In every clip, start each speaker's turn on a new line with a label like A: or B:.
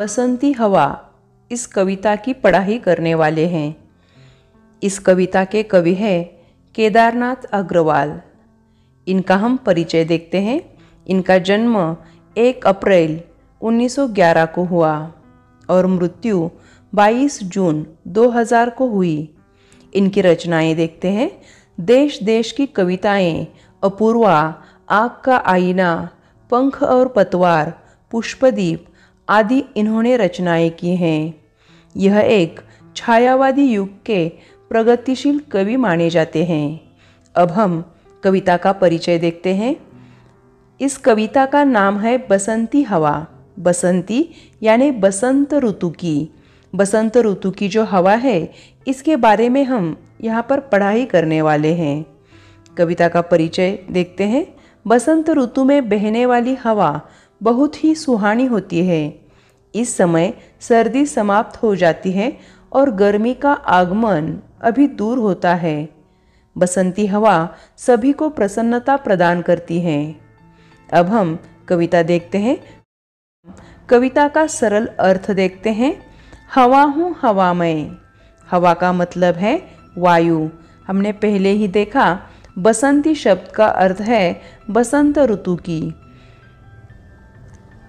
A: बसंती हवा इस कविता की पढ़ाई करने वाले हैं। इस कविता के कवि हैं केदारनाथ अग्रवाल। इनका हम परिचय देखते हैं। इनका जन्म 1 अप्रैल 1911 को हुआ और मृत्यु 22 जून 2000 को हुई। इनकी रचनाएं देखते हैं। देश देश की कविताएं, अपूर्वा, आग का आईना, पंख और पतवार, पुष्पदीप आदि इन्होंने रचनाएं की हैं। यह एक छायावादी युग के प्रगतिशील कवि माने जाते हैं। अब हम कविता का परिचय देखते हैं। इस कविता का नाम है बसंती हवा। बसंती यानी बसंत ऋतु की। बसंत ऋतु की जो हवा है, इसके बारे में हम यहाँ पर पढ़ाई करने वाले हैं। कविता का परिचय देखते हैं। बसंत ऋतु में बहने वाली हवा बहुत ही सुहानी होती है। इस समय सर्दी समाप्त हो जाती है और गर्मी का आगमन अभी दूर होता है। बसंती हवा सभी को प्रसन्नता प्रदान करती है। अब हम कविता देखते हैं। कविता का सरल अर्थ देखते हैं। हवा हूँ हवामय। हवा का मतलब है वायु। हमने पहले ही देखा बसंती शब्द का अर्थ है बसंत ऋतु की।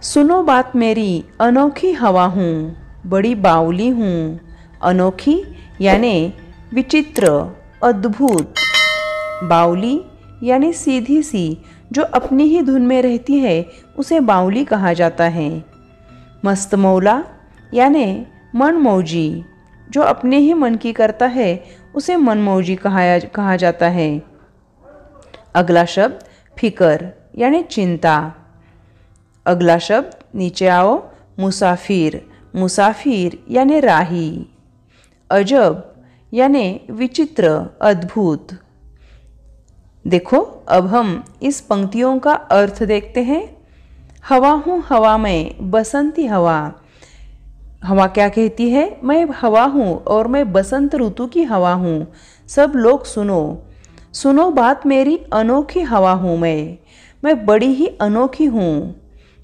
A: सुनो बात मेरी, अनोखी हवा हूँ, बड़ी बावली हूँ। अनोखी यानी विचित्र, अद्भुत। बावली यानी सीधी सी, जो अपनी ही धुन में रहती है, उसे बावली कहा जाता है। मस्त मौला यानी मनमौजी, जो अपने ही मन की करता है, उसे मनमौजी कहा जाता है। अगला शब्द फिकर यानी चिंता। अगला शब्द नीचे आओ, मुसाफिर। मुसाफिर यानी राही। अजब यानी विचित्र, अद्भुत। देखो, अब हम इस पंक्तियों का अर्थ देखते हैं। हवा हूँ हवा में, बसंती हवा। हवा क्या कहती है? मैं हवा हूँ और मैं बसंत ऋतु की हवा हूँ। सब लोग सुनो, सुनो बात मेरी, अनोखी हवा हूँ मैं बड़ी ही अनोखी हूँ,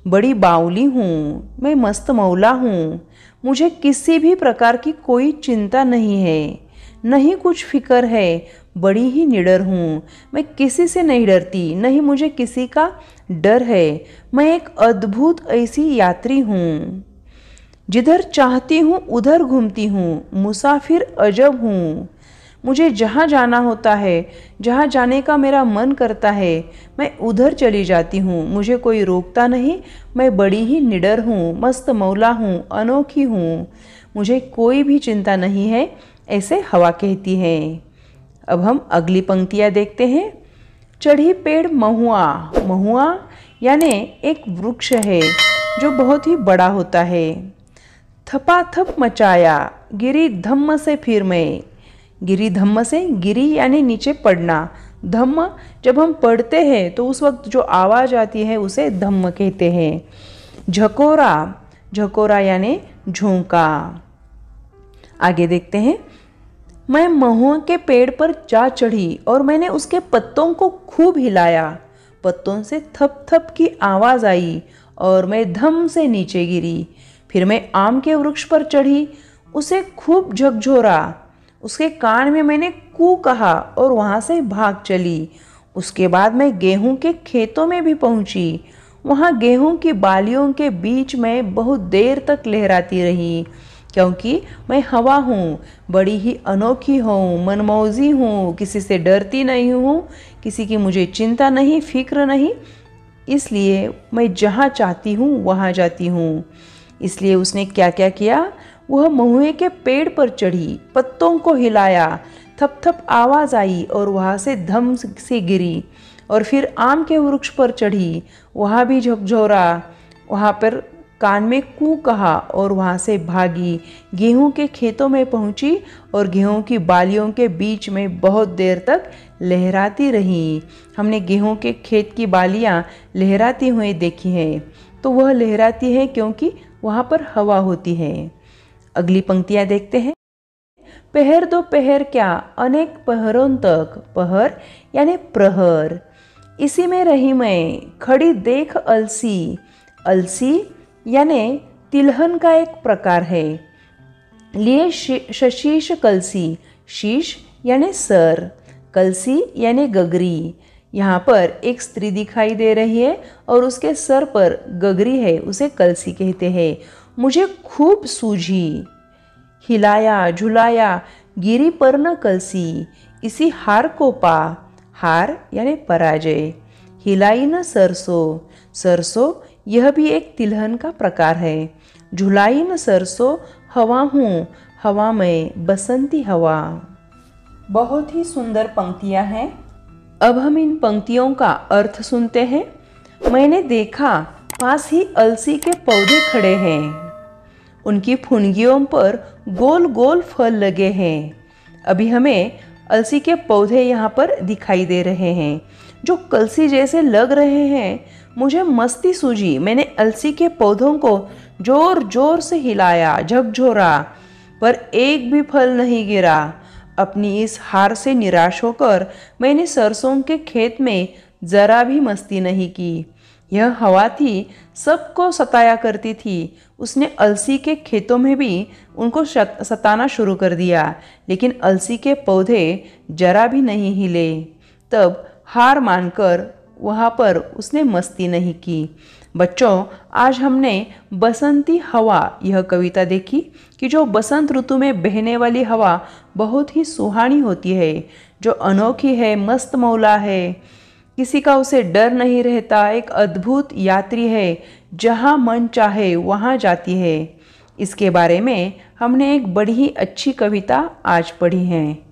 A: बड़ी बावली हूँ, मैं मस्त मौला हूँ। मुझे किसी भी प्रकार की कोई चिंता नहीं है, नहीं कुछ फिक्र है, बड़ी ही निडर हूँ। मैं किसी से नहीं डरती, नहीं मुझे किसी का डर है। मैं एक अद्भुत ऐसी यात्री हूँ, जिधर चाहती हूँ उधर घूमती हूँ, मुसाफिर अजब हूँ। मुझे जहाँ जाना होता है, जहाँ जाने का मेरा मन करता है, मैं उधर चली जाती हूँ। मुझे कोई रोकता नहीं। मैं बड़ी ही निडर हूँ, मस्त मौला हूँ, अनोखी हूँ। मुझे कोई भी चिंता नहीं है, ऐसे हवा कहती है। अब हम अगली पंक्तियाँ देखते हैं। चढ़ी पेड़ महुआ। महुआ यानी एक वृक्ष है जो बहुत ही बड़ा होता है। थपाथप मचाया, गिरी धम्म से फिर मैं। गिरी धम्म से, गिरी यानी नीचे पड़ना। धम्म जब हम पढ़ते हैं तो उस वक्त जो आवाज़ आती है उसे धम्म कहते हैं। झकोरा, झकोरा यानी झोंका। आगे देखते हैं। मैं महुआ के पेड़ पर जा चढ़ी और मैंने उसके पत्तों को खूब हिलाया। पत्तों से थप थप की आवाज़ आई और मैं धम से नीचे गिरी। फिर मैं आम के वृक्ष पर चढ़ी, उसे खूब झकझोरा। उसके कान में मैंने कू कहा और वहाँ से भाग चली। उसके बाद मैं गेहूं के खेतों में भी पहुँची। वहाँ गेहूं की बालियों के बीच में बहुत देर तक लहराती रही, क्योंकि मैं हवा हूँ, बड़ी ही अनोखी हूँ, मनमौजी हूँ, किसी से डरती नहीं हूँ, किसी की मुझे चिंता नहीं, फिक्र नहीं। इसलिए मैं जहाँ चाहती हूँ वहाँ जाती हूँ। इसलिए उसने क्या क्या किया? वह महुए के पेड़ पर चढ़ी, पत्तों को हिलाया, थप थप आवाज़ आई और वहाँ से धम से गिरी। और फिर आम के वृक्ष पर चढ़ी, वहाँ भी झकझोरा, वहाँ पर कान में कू कहा और वहाँ से भागी। गेहूं के खेतों में पहुँची और गेहूं की बालियों के बीच में बहुत देर तक लहराती रही। हमने गेहूं के खेत की बालियाँ लहराती हुई देखी हैं। तो वह लहराती है क्योंकि वहाँ पर हवा होती है। अगली पंक्तियाँ देखते हैं। पहर दो पहर क्या, अनेक पहरों तक। पहर यानी प्रहर। इसी में रही मैं, खड़ी देख अलसी। अलसी यानी तिलहन का एक प्रकार है। लिए शशीश कलसी, शीश यानी सर, कलसी यानी गगरी। यहाँ पर एक स्त्री दिखाई दे रही है और उसके सर पर गगरी है, उसे कलसी कहते हैं। मुझे खूब सूझी, हिलाया झुलाया गिरी पर न कलसी, इसी हार को पा, हार यानी पराजय। हिलाई न सरसों, सरसों यह भी एक तिलहन का प्रकार है। झुलाई न सरसों, हवा हूँ, हवा में बसंती हवा। बहुत ही सुंदर पंक्तियां हैं। अब हम इन पंक्तियों का अर्थ सुनते हैं। मैंने देखा पास ही अलसी के पौधे खड़े हैं, उनकी फुनगियों पर गोल गोल फल लगे हैं। अभी हमें अलसी के पौधे यहाँ पर दिखाई दे रहे हैं जो कलसी जैसे लग रहे हैं। मुझे मस्ती सूझी, मैंने अलसी के पौधों को जोर जोर से हिलाया, झकझोरा, पर एक भी फल नहीं गिरा। अपनी इस हार से निराश होकर मैंने सरसों के खेत में जरा भी मस्ती नहीं की। यह हवा थी, सबको सताया करती थी। उसने अलसी के खेतों में भी उनको सताना शुरू कर दिया, लेकिन अलसी के पौधे जरा भी नहीं हिले। तब हार मानकर वहाँ पर उसने मस्ती नहीं की। बच्चों, आज हमने बसंती हवा यह कविता देखी कि जो बसंत ऋतु में बहने वाली हवा बहुत ही सुहानी होती है, जो अनोखी है, मस्त मौला है, किसी का उसे डर नहीं रहता, एक अद्भुत यात्री है, जहाँ मन चाहे वहाँ जाती है। इसके बारे में हमने एक बड़ी ही अच्छी कविता आज पढ़ी है।